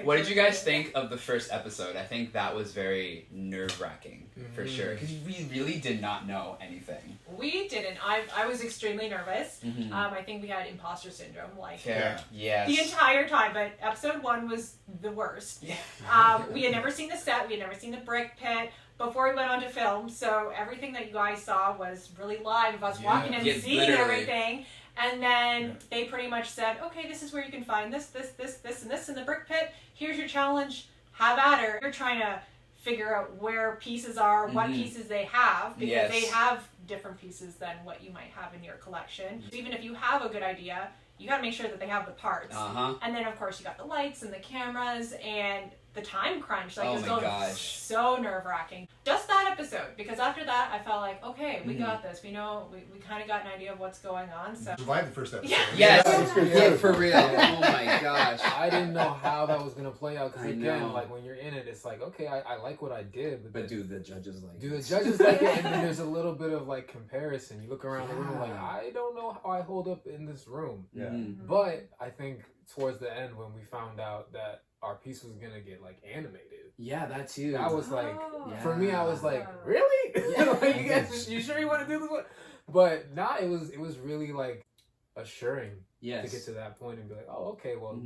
What did you guys think of the first episode? I think that was very nerve-wracking, for sure, because we really did not know anything. We didn't. I was extremely nervous. I think we had imposter syndrome, Yes. the entire time, but episode 1 was the worst. Yeah. We had never seen the set, we had never seen the brick pit before we went on to film, so everything that you guys saw was really live of us walking in and seeing everything. And then they pretty much said, okay, this is where you can find this, and this in the brick pit. Here's your challenge. Have at her. You're trying to figure out where pieces are, what pieces they have, because they have different pieces than what you might have in your collection. Even if you have a good idea, you got to make sure that they have the parts. And then, of course, you got the lights and the cameras and the time crunch. Like, it's going so nerve-wracking. Just that episode, because after that, I felt like, okay, we got this. We know, we kind of got an idea of what's going on. So survived the first episode. Yeah, for real. Oh my gosh. I didn't know how that was going to play out, because again, like, when you're in it, it's like, okay, I like what I did. But do the judges like it? Do the judges like it? And then there's a little bit of, like, comparison. You look around the room like, I don't know how I hold up in this room. But I think towards the end, when we found out that our piece was gonna get like animated. Yeah, that too. That was like, for me, I was like, really? Like, you sure you want to do this one? But nah, it was really like assuring to get to that point and be like, oh, okay, well,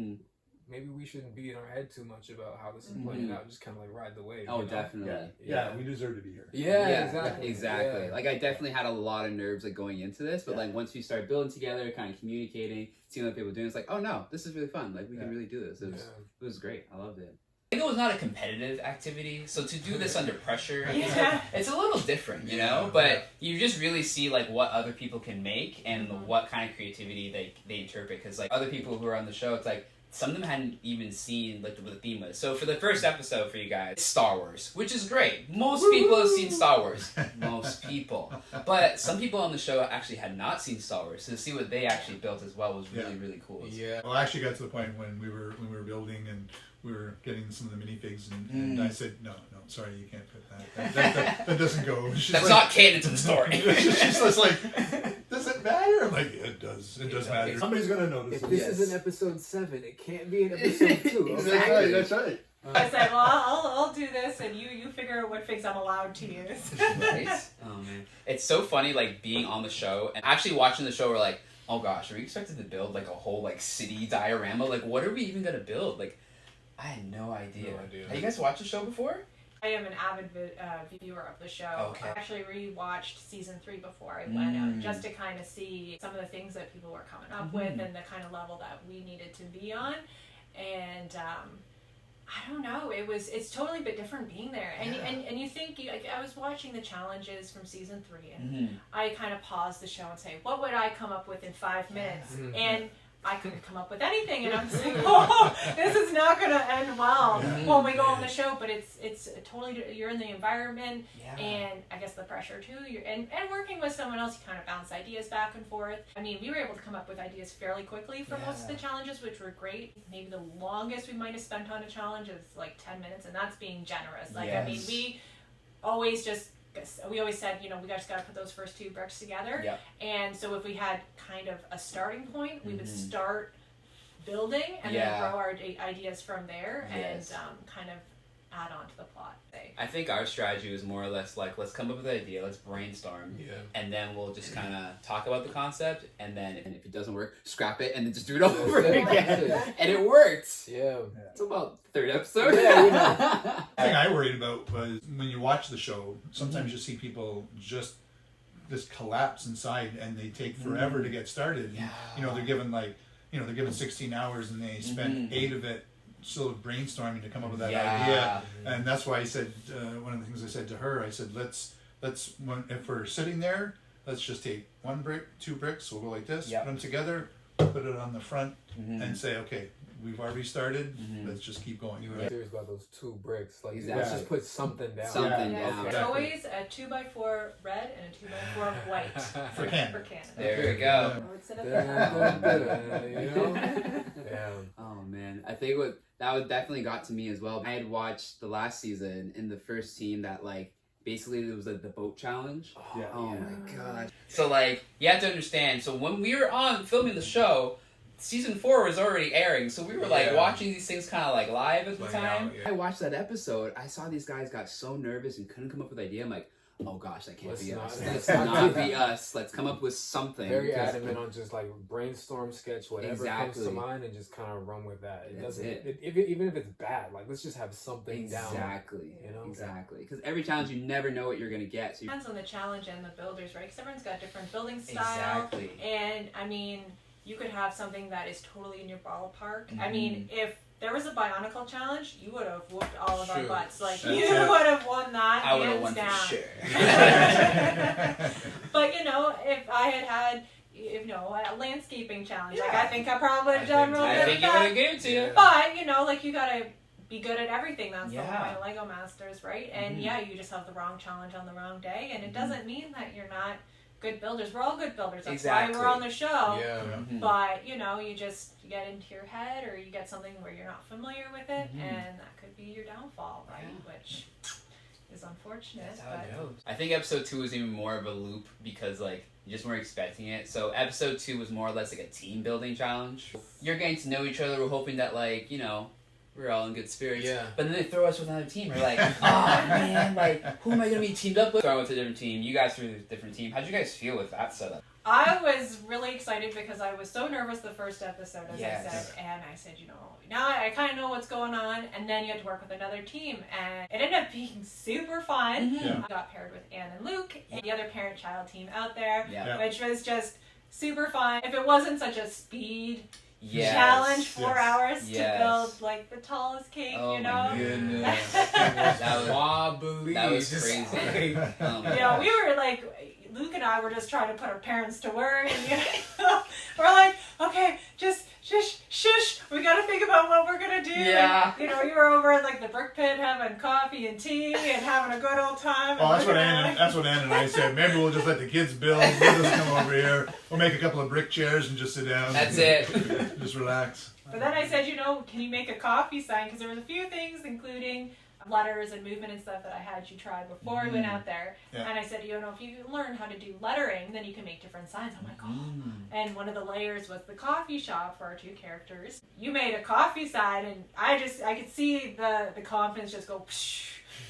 maybe we shouldn't be in our head too much about how this is playing out. Just kind of like ride the wave. Oh, definitely. Yeah, we deserve to be here. Exactly. Like, I definitely had a lot of nerves like going into this, but like once we started building together, kind of communicating, seeing what people were doing, it's like, oh no, this is really fun. Like, we can really do this. It was great. I loved it. I think it was not a competitive activity, so to do this under pressure, it's a little different, you know? But you just really see, like, what other people can make and what kind of creativity they interpret. Because, like, other people who are on the show, it's like, some of them hadn't even seen like what the theme was. So for the first episode for you guys, Star Wars, which is great. Most people have seen Star Wars. Most people. But some people on the show actually had not seen Star Wars. So to see what they actually built as well was really, really cool. Yeah. Well, I actually got to the point when we were building and we were getting some of the minifigs and I said, no, sorry, you can't put that. That doesn't go. That's not canon to the story. She's just like, does it matter? I'm like, it does. It does matter. Somebody's gonna notice. If this is in episode 7, it can't be in episode 2. Exactly. That's right. I said, well, I'll do this, and you figure out what figs I'm allowed to use. Right? Oh man, it's so funny, like being on the show and actually watching the show. We're like, oh gosh, are we expected to build like a whole like city diorama? Like, what are we even gonna build? Like, I had no idea. Have you guys watched the show before? I am an avid viewer of the show. Okay. I actually rewatched season 3 before I went out, just to kind of see some of the things that people were coming up with and the kind of level that we needed to be on. And I don't know, it's totally a bit different being there. And you think, like, I was watching the challenges from season 3 and I kind of paused the show and say, what would I come up with in 5 minutes? And I couldn't come up with anything, and I'm just like, oh, this is not going to end well when we go on the show. But it's totally, you're in the environment, and I guess the pressure too. And working with someone else, you kind of bounce ideas back and forth. I mean, we were able to come up with ideas fairly quickly for most of the challenges, which were great. Maybe the longest we might have spent on a challenge is like 10 minutes, and that's being generous. Like, I mean, we always said, you know, we just got to put those first 2 bricks together. And so if we had kind of a starting point, we would start building and then grow our ideas from there and kind of add on to the plot. I think our strategy was more or less like, let's come up with an idea, let's brainstorm, and then we'll just kind of talk about the concept, and then if it doesn't work, scrap it, and then just do it over again. And it worked. It's about 3rd episode. The thing I worried about was when you watch the show, sometimes you see people just collapse inside, and they take forever to get started. You know, they're given 16 hours, and they spend 8 of it sort of brainstorming to come up with that idea. And that's why I said, one of the things I said to her, I said, let's if we're sitting there, let's just take 1 brick, 2 bricks, we'll go like this, put them together, put it on the front, and say, okay, we've already started, let's just keep going. You were serious about those 2 bricks. Like, let's just put something down. Something down. It's always a 2x4 red and a 2x4 white. For Canada. There we go. Oh man, I think that definitely got to me as well. I had watched the last season in the first team that, like, basically it was like the boat challenge. Oh my god. So, like, you have to understand, so when we were on filming the show, season 4 was already airing, so we were like Yeah. watching these things kind of like live at the Playing time. out, yeah. I watched that episode. I saw these guys got so nervous and couldn't come up with an idea. I'm like, oh gosh, that can't Let's be not- us. let's Let's not not do be that. us. Let's come up with something. Very because- adamant on just like brainstorm, sketch, whatever comes to Exactly. mind, and just kind of run with that. It That's doesn't, it. even if it's bad, like let's just have something down. Exactly. You know? Exactly. Because every challenge, you never know what you're gonna get. So Depends on the challenge and the builders, right? Because everyone's got different building style. Exactly. And I mean, you could have something that is totally in your ballpark. I Mm-hmm. mean, if there was a Bionicle challenge, you would have whooped all of our Sure. butts. Like, That's you it. would have won that I would have hands won down. for sure. But, you know, if I had, you know, a landscaping challenge, like, I think I probably would have done real I good think with it would that. have given to you. Yeah. But, you know, like, you gotta be good at everything. That's the Yeah. whole point of Lego Masters, right? And Mhm. yeah, you just have the wrong challenge on the wrong day, and it doesn't mean that you're not good builders. We're all good builders. That's why Exactly. we're on the show. Yeah. Mhm. But, you know, you get into your head, or you get something where you're not familiar with it, Mhm. and that could be your downfall, right? Yeah. Which is unfortunate. That's how it but goes. I think episode 2 was even more of a loop because like you just weren't expecting it. So episode 2 was more or less like a team building challenge. You're getting to know each other. We're hoping that like, you know, we're all in good spirits. Yeah. But then they throw us with another team. We're like, oh man, like who am I gonna be teamed up with? Throw with a different team. You guys threw with a different team. How'd you guys feel with that setup? I was really excited because I was so nervous the first episode, as Yes. I said, and I said, you know, now I kind of know what's going on, and then you had to work with another team, and it ended up being super fun. Yeah. I got paired with Anne and Luke, and the other parent-child team out there, Yeah. which was just super fun. If it wasn't such a speed Yes. challenge, 4 Yes. hours Yes. to build like the tallest cake, Oh you my know. goodness. That was- wobbly. that was just crazy. like- Oh my You know, gosh. we were like, Luke and I were just trying to put our parents to work, and you know, we're like, okay, just shush, we gotta think about what we're gonna do. Yeah. And, you know, you were over at like the brick pit having coffee and tea and having a good old time. Oh, that's and what Ann and I said. Maybe we'll just let the kids build. We'll just come over here. We'll make a couple of brick chairs and just sit down. That's it. Just relax. But then I said, you know, can you make a coffee sign? Because there was a few things, including letters and movement and stuff that I had you try before we went out there. Yeah. And I said, you know, if you learn how to do lettering, then you can make different signs. I'm like, oh. And one of the layers was the coffee shop for our 2 characters. You made a coffee sign, and I could see the confidence just go,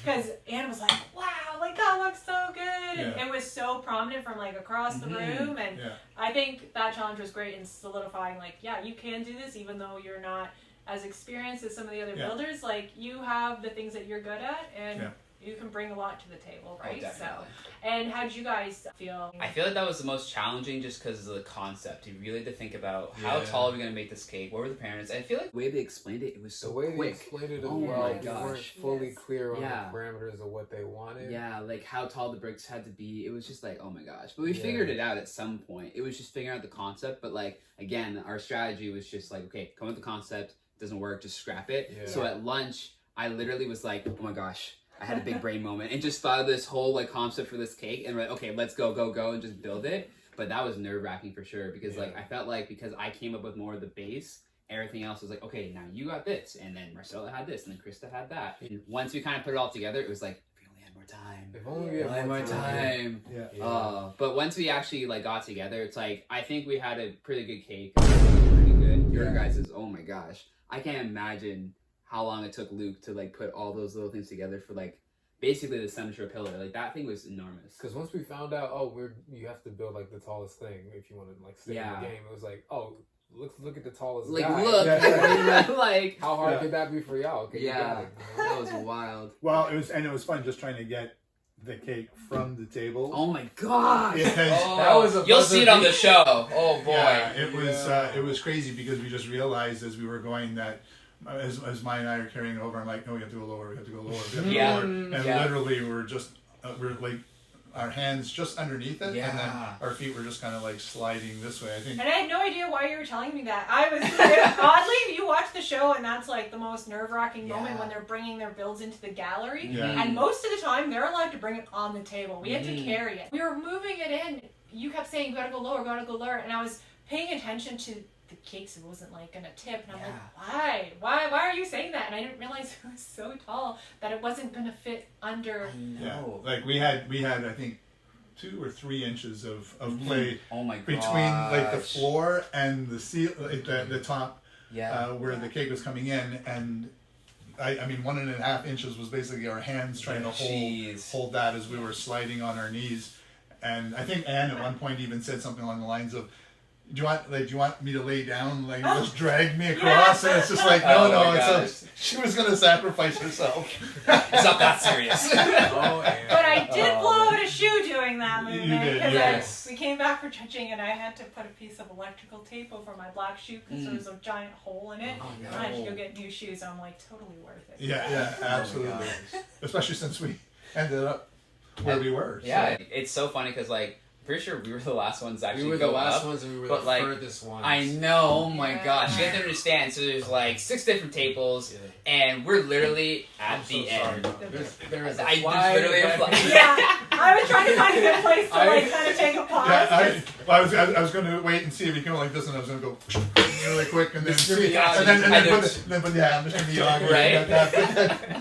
because Anne was like, wow, like that looks so good. And Yeah. it was so prominent from like across the room. And Yeah. I think that challenge was great in solidifying, like, yeah, you can do this even though you're not as experienced as some of the other Yeah. builders. Like, you have the things that you're good at, and Yeah. you can bring a lot to the table, Oh, right? definitely. And how did you guys feel? I feel like that was the most challenging just because of the concept. You really had to think about how Yeah. tall are we going to make this cake? What were the parents? I feel like the way they explained it, it was The so way they quick. explained it as Oh well, my they weren't gosh. fully Yes. clear on Yeah. the parameters of what they wanted. Yeah, like how tall the bricks had to be. It was just like, oh my gosh. But we Yeah. figured it out at some point. It was just figuring out the concept. But like, again, our strategy was just like, okay, come with the concept. Doesn't work, just scrap it. Yeah. So at lunch, I literally was like, oh my gosh. I had a big brain moment and just thought of this whole like concept for this cake and we're like, okay, let's go and just build it. But that was nerve wracking for sure because like I felt like because I came up with more of the base, everything else was like, okay, now you got this, and then Marcella had this, and then Krista had that. And once we kind of put it all together, it was like, if we only had more time. If only we If had only more more time. time. Yeah. But once we actually like got together, it's like I think we had a pretty good cake. Pretty good. Your Yeah. guys' oh my gosh. I can't imagine how long it took Luke to like put all those little things together for like basically the central pillar. Like that thing was enormous. Because once we found out, you have to build like the tallest thing if you want to like stay Yeah. in the game. It was like, oh, look at the tallest Like guy. look, Yeah. like How hard Yeah. could that be for y'all? Okay, you got yeah, it, you know? that was wild. Well, it was fun just trying to get the cake from the table. Oh my gosh. It has- oh, That was a you'll see it on the buzzer show. Oh boy. Yeah, it Yeah. was crazy because we just realized as we were going that as Maia and I are carrying it over, I'm like, no, we have to go lower, we have to go lower, we have to go Yeah. lower, and Yeah. literally we're just we're like our hands just underneath it, and then Yeah. our feet were just kind of like sliding this way. I think. And I had no idea why you were telling me that. I was oddly, you watch the show, and that's like the most nerve-wracking moment Yeah. when they're bringing their builds into the gallery. Yeah. And most of the time, they're allowed to bring it on the table. We had to Mhm. carry it. We were moving it in. You kept saying, "You gotta go lower, gotta go lower," and I was paying attention to the cakes. It wasn't like gonna tip, and I'm like, why are you saying that? And I didn't realize it was so tall that it wasn't gonna fit under. I Yeah, know. like we had I think 2 or 3 inches of play Oh my between like the floor and the the top where the cake was coming in, and I mean 1.5 inches was basically our hands trying to hold that as we were sliding on our knees. And I think Anne at one point even said something along the lines of, do you want me to lay down, like just drag me across? And it's just like, no, she was gonna sacrifice herself. It's not that serious. But I did blow out a shoe doing that movement. You did, because we came back for judging and I had to put a piece of electrical tape over my black shoe because there was a giant hole in it. And I had to go get new shoes. I'm like, totally worth it. Yeah, absolutely. Especially since we ended up where we were. Yeah, it's so funny because like, pretty sure we were the last ones actually. We were the last ones, and we were the furthest ones. I know. Oh my gosh, you have to understand. So there's like 6 different tables, and we're literally at the end. There was a literally fly. Yeah, I was trying to find a good place to like kind of take a pause. Yeah, I was going to wait and see if you came like this, and I was going to go really quick, and then Mr. Miyagi. and then put the Mr. Miyagi right.